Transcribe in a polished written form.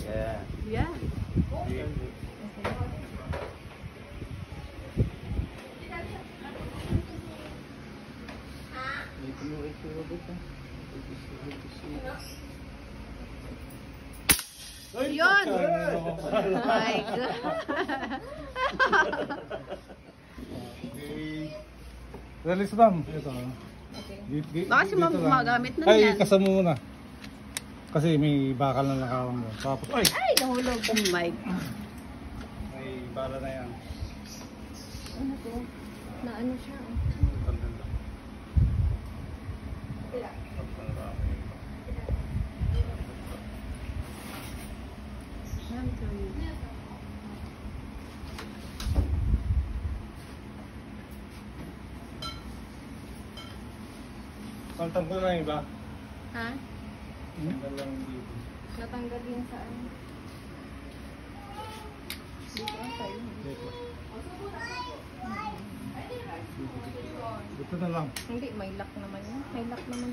Yeah. Yeah. Yun! Oh my God! Release ma'am. Ito. Baka si ma'am gumagamit na Ay, yan. kasama muna. Kasi may bakal na nakawang doon. Tapos, ay! Ay, nahulog. Oh my God. May bala na yan. Ano to? Na ano siya? Pantang ko na yung iba. Ha? Pantang lang dito. Natanggal yung saan? Dito ang tayo. Dito. Dito na lang. Hindi, may lock naman yun. May lock naman.